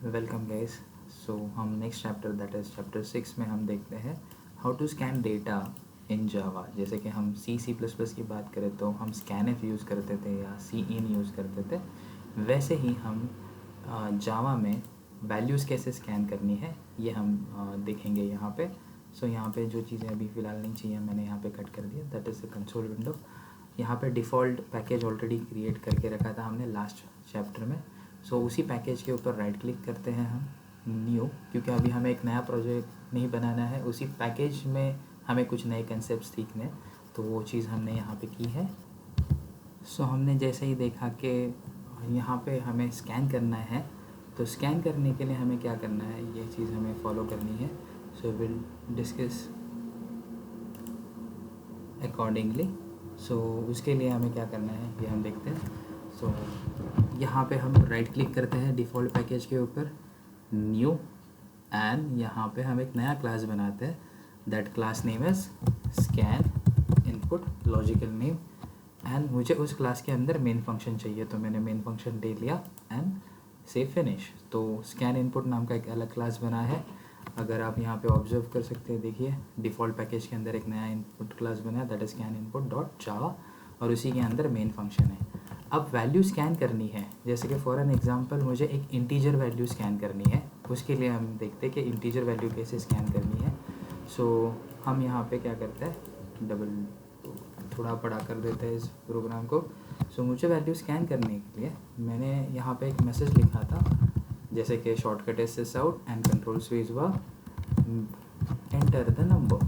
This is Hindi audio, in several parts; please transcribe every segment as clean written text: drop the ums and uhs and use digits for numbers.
Welcome guys. सो हम next chapter that is chapter 6 में हम देखते हैं how to scan data in Java. जैसे कि हम C++ की बात करें तो हम स्कैनफ यूज़ करते थे या Cin यूज़ करते थे, वैसे ही हम जावा में वैल्यूज़ कैसे स्कैन करनी है ये हम देखेंगे यहाँ पे। सो यहाँ पे जो चीज़ें अभी फ़िलहाल नहीं चाहिए मैंने यहाँ पे कट कर दिया, that is the console window. यहाँ पे डिफ़ॉल्ट पैकेज ऑलरेडी क्रिएट करके रखा था हमने लास्ट चैप्टर में। सो उसी पैकेज के ऊपर राइट क्लिक करते हैं हम न्यू, क्योंकि अभी हमें एक नया प्रोजेक्ट नहीं बनाना है, उसी पैकेज में हमें कुछ नए कंसेप्ट सीखने, तो वो चीज़ हमने यहाँ पे की है। सो हमने जैसे ही देखा कि यहाँ पे हमें स्कैन करना है, तो स्कैन करने के लिए हमें क्या करना है, ये चीज़ हमें फॉलो करनी है। So will discuss accordingly. So उसके लिए हमें क्या करना है ये हम देखते हैं। सो यहाँ पे हम राइट क्लिक करते हैं डिफ़ॉल्ट पैकेज के ऊपर न्यू, एंड यहाँ पे हम एक नया क्लास बनाते हैं, that class name is scan input logical name, and मुझे उस क्लास के अंदर मेन फंक्शन चाहिए, तो मैंने मेन फंक्शन ले लिया एंड से फिनिश। तो स्कैन इनपुट नाम का एक अलग क्लास बना है। अगर आप यहाँ पे ऑब्जर्व कर सकते हैं, देखिए डिफ़ॉल्ट पैकेज के अंदर एक नया इनपुट क्लास बना है, that is scan input dot जावा, और उसी के अंदर मेन फंक्शन है। अब वैल्यू स्कैन करनी है, जैसे कि फॉर एन एग्जांपल मुझे एक इंटीजर वैल्यू स्कैन करनी है, उसके लिए हम देखते हैं कि इंटीजर वैल्यू कैसे स्कैन करनी है। सो हम यहाँ पे क्या करते हैं, डबल थोड़ा बड़ा कर देते हैं इस प्रोग्राम को। सो मुझे वैल्यू स्कैन करने के लिए मैंने यहाँ पे एक मैसेज लिखा था, जैसे कि शॉर्टकट है sys out and control space bar, enter the number.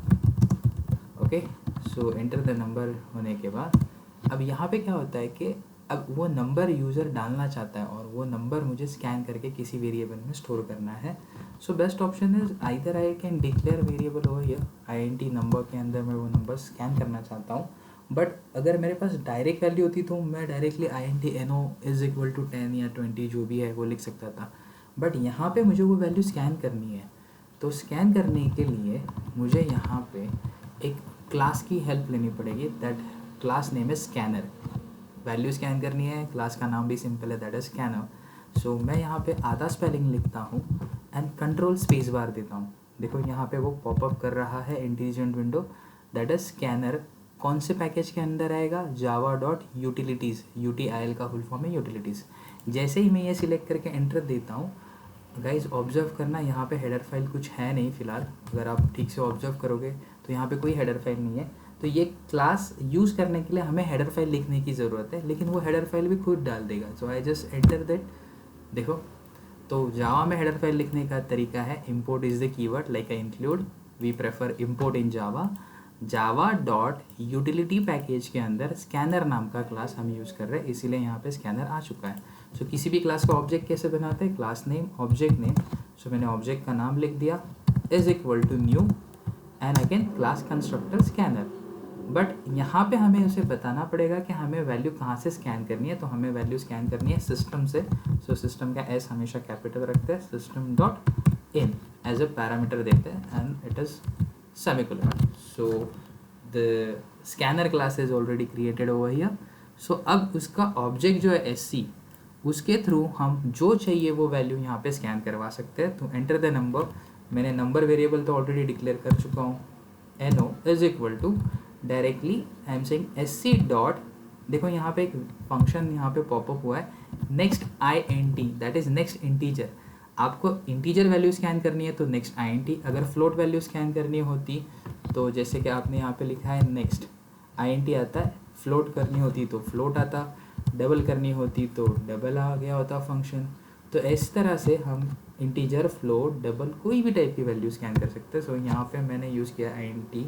Okay, so enter the number होने के बाद अब यहाँ पे क्या होता है कि अब वो नंबर यूज़र डालना चाहता है और वो नंबर मुझे स्कैन करके किसी वेरिएबल में स्टोर करना है। So best option is either I can declare variable over here, INT number के अंदर मैं वो नंबर स्कैन करना चाहता हूँ। बट अगर मेरे पास डायरेक्ट वैल्यू होती तो मैं डायरेक्टली INT NO = 10 या 20 जो भी है वो लिख सकता था। बट यहाँ पे मुझे वो वैल्यू स्कैन करनी है, तो स्कैन करने के लिए मुझे यहाँ पे एक क्लास की हेल्प लेनी पड़ेगी, that class name is scanner. Value scan करनी है, क्लास का नाम भी सिंपल है, दैट इज़ स्कैनर। सो मैं यहाँ पे आधा स्पेलिंग लिखता हूँ एंड कंट्रोल स्पेस बार देता हूँ। देखो यहाँ पे वो पॉपअप कर रहा है intelligent window, that is scanner. कौन से पैकेज के अंदर आएगा, java.utilities, UTIL का फुल फॉर्म है यूटिलिटीज़। जैसे ही मैं ये सिलेक्ट करके एंटर देता हूँ, गाइज ऑब्जर्व करना यहाँ पे हेडर फाइल कुछ है नहीं फ़िलहाल, अगर आप ठीक से ऑब्जर्व करोगे तो यहाँ पे कोई हेडर फाइल नहीं है। तो ये क्लास यूज़ करने के लिए हमें हेडर फाइल लिखने की ज़रूरत है, लेकिन वो हेडर फाइल भी खुद डाल देगा। सो आई जस्ट एंटर दैट। देखो, तो जावा में हेडर फाइल लिखने का तरीका है, import is the keyword like I include, we prefer import in java.utility package के अंदर स्कैनर नाम का क्लास हम यूज़ कर रहे हैं, इसीलिए यहाँ पे स्कैनर आ चुका है। सो किसी भी क्लास का ऑब्जेक्ट कैसे बनाते हैं, क्लास नेम ऑब्जेक्ट नेम। सो मैंने ऑब्जेक्ट का नाम लिख दिया = new and again class constructor scanner. But यहाँ पे हमें उसे बताना पड़ेगा कि हमें वैल्यू कहाँ से स्कैन करनी है, तो हमें वैल्यू स्कैन करनी है सिस्टम से। सो सिस्टम का S हमेशा कैपिटल रखते हैं, system.in एज अ पैरामीटर देते हैं and it is semicolon. So the scanner class is already created over here. सो अब उसका ऑब्जेक्ट जो है SC, उसके थ्रू हम जो चाहिए वो वैल्यू यहाँ पे स्कैन करवा सकते हैं। तो एंटर द नंबर, मैंने नंबर वेरिएबल तो ऑलरेडी डिक्लेयर कर चुका हूँ, NO = directly I am saying SC dot, देखो यहाँ पे एक फंक्शन यहाँ पे पॉपअप हुआ है, next INT, that is next integer. आपको इंटीजर वैल्यू स्कैन करनी है तो नेक्स्ट INT, अगर फ्लोट वैल्यू स्कैन करनी होती तो जैसे कि आपने यहाँ पे लिखा है नेक्स्ट INT आता है, फ्लोट करनी होती तो फ्लोट आता, डबल करनी होती तो डबल आ गया होता फंक्शन। तो इस तरह से हम इंटीजर, फ्लोट, डबल कोई भी टाइप की वैल्यू स्कैन कर सकते हैं। सो यहाँ पे मैंने यूज़ किया INT,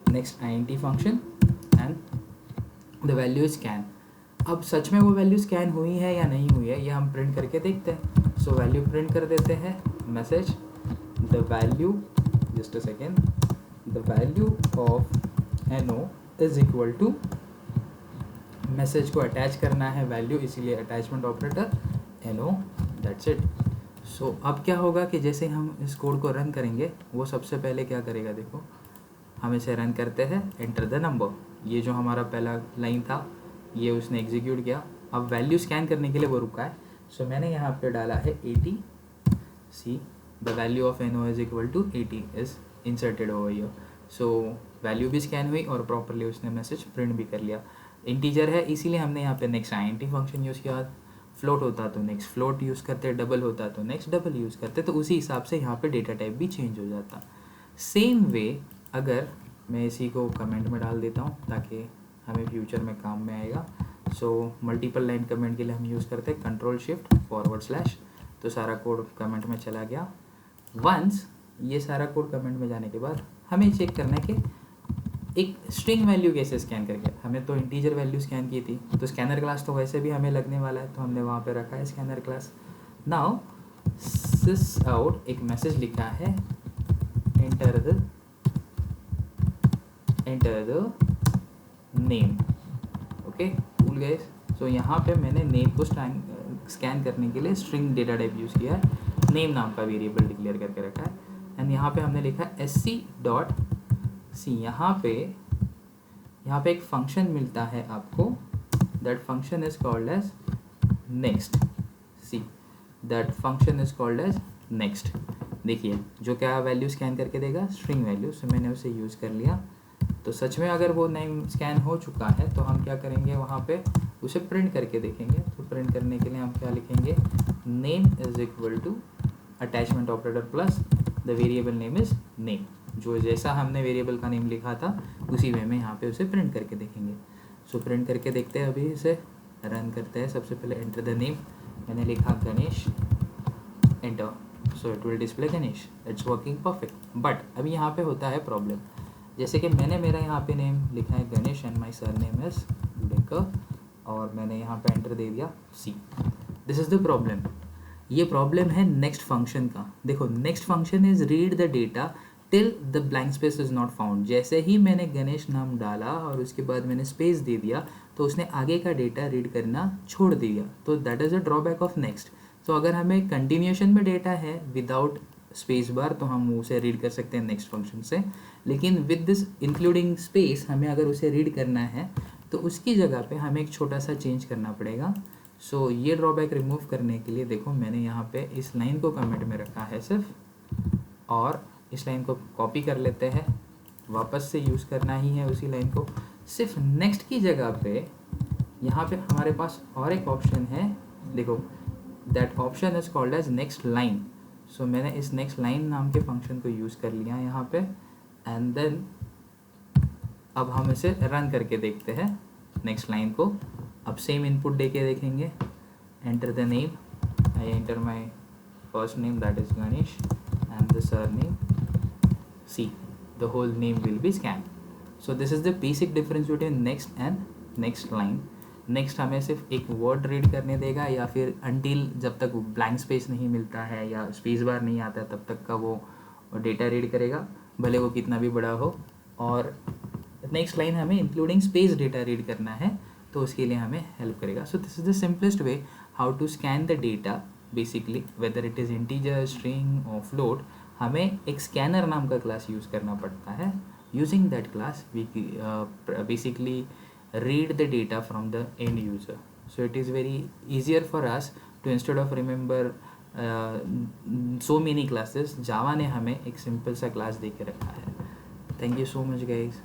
next INT function and the value scan. अब सच में वो वैल्यू स्कैन हुई है या नहीं हुई है ये हम प्रिंट करके देखते हैं। सो वैल्यू प्रिंट कर देते हैं, message the value, just a second, the value of NO = message को अटैच करना है वैल्यू, इसीलिए attachment operator NO, that's it. So अब क्या होगा कि जैसे हम इस कोड को रन करेंगे, वो सबसे पहले क्या करेगा, देखो हम इसे रन करते हैं, एंटर द नंबर, ये जो हमारा पहला लाइन था ये उसने एग्जीक्यूट किया। अब वैल्यू स्कैन करने के लिए वो रुका है। सो मैंने यहाँ पे डाला है 80 see the value of NO is equal to 80 is inserted over here. so value भी स्कैन हुई और प्रॉपरली उसने मैसेज प्रिंट भी कर लिया. इंटीजर है इसीलिए हमने यहाँ पे नेक्स्ट INT फंक्शन यूज़ किया. फ्लोट होता तो नेक्स्ट फ्लोट यूज़ करते, डबल होता तो नेक्स्ट डबल यूज़ करते, तो उसी हिसाब से यहाँ पे डेटा टाइप भी चेंज हो जाता. सेम वे अगर मैं इसी को कमेंट में डाल देता हूँ ताकि हमें फ्यूचर में काम में आएगा. सो मल्टीपल लाइन कमेंट के लिए हम यूज़ करते हैं कंट्रोल शिफ्ट /, तो सारा कोड कमेंट में चला गया. वंस ये सारा कोड कमेंट में जाने के बाद हमें चेक करना है कि एक स्ट्रिंग वैल्यू कैसे स्कैन करके. हमें तो इंटीजर वैल्यू स्कैन की थी, तो स्कैनर क्लास तो वैसे भी हमें लगने वाला है, तो हमने वहाँ पे रखा है scanner class. Now sys out एक मैसेज लिखा है, enter the name. Okay cool guys. So यहाँ पे मैंने नेम को स्कैन करने के लिए स्ट्रिंग डेटा टाइप यूज़ किया है, नेम नाम का वेरिएबल डिक्लेयर करके रखा है. एंड यहाँ पे हमने लिखा है sc.c. यहाँ पे एक फंक्शन मिलता है आपको, that function is called as next. See that function is called as next. देखिए जो क्या वैल्यू स्कैन करके देगा, स्ट्रिंग वैल्यू. सो मैंने उसे यूज़ कर लिया. तो सच में अगर वो नेम स्कैन हो चुका है तो हम क्या करेंगे, वहाँ पे उसे प्रिंट करके देखेंगे. तो प्रिंट करने के लिए हम क्या लिखेंगे, name is equal to attachment operator plus the variable name is name. जो जैसा हमने वेरिएबल का नेम लिखा था उसी वे में यहाँ पे उसे प्रिंट करके देखेंगे. सो प्रिंट करके देखते हैं. अभी इसे रन करते हैं. सबसे पहले एंटर द नेम. मैंने लिखा Ganesh, enter. So it will display Ganesh. It's working perfect. But अभी यहाँ पे होता है प्रॉब्लम. जैसे कि मैंने मेरा यहाँ पे नेम लिखा है Ganesh and my surname is Dekar, और मैंने यहाँ पे एंटर दे दिया see. This is the problem. ये प्रॉब्लम है नेक्स्ट फंक्शन का. देखो next function is read the data till the blank space is not found. जैसे ही मैंने गणेश नाम डाला और उसके बाद मैंने स्पेस दे दिया तो उसने आगे का डेटा रीड करना छोड़ दिया. तो that is a drawback of next. तो अगर हमें कंटिन्यूएशन में डेटा है विदाउट स्पेस बार तो हम उसे रीड कर सकते हैं नेक्स्ट फंक्शन से. लेकिन विद दिस इंक्लूडिंग स्पेस हमें अगर उसे रीड करना है तो उसकी जगह पे हमें एक छोटा सा चेंज करना पड़ेगा. सो ये ड्रॉबैक रिमूव करने के लिए देखो मैंने यहाँ पे इस लाइन को कमेंट में रखा है सिर्फ, और इस लाइन को कॉपी कर लेते हैं. वापस से यूज़ करना ही है उसी लाइन को. सिर्फ नेक्स्ट की जगह पे यहाँ पे हमारे पास और एक ऑप्शन है. देखो that option is called as next line. So मैंने इस नेक्स्ट लाइन नाम के फंक्शन को यूज़ कर लिया यहाँ पे. एंड देन अब हम इसे रन करके देखते हैं नेक्स्ट लाइन को. अब सेम इनपुट दे के देखेंगे. Enter the name. I enter my first name that is Ganesh and the surname. See the whole name will be scan. So this is the basic difference between next and next line. Next हमें सिर्फ एक वर्ड रीड करने देगा, या फिर अनटिल जब तक ब्लैंक स्पेस नहीं मिलता है या स्पेस बार नहीं आता है तब तक का वो डेटा रीड करेगा, भले वो कितना भी बड़ा हो. और नेक्स्ट लाइन हमें इंक्लूडिंग स्पेस डेटा रीड करना है तो उसके लिए हमें हेल्प करेगा. So this is the simplest way how to scan the data. Basically whether it is integer, string और फ्लोट, हमें एक स्कैनर नाम का क्लास यूज़ करना पड़ता है. Using that class we basically read the data from the end user. So it is very easier for us to, instead of remember so many classes, Java ने हमें एक simple सा class दे के रखा है. Thank you so much guys.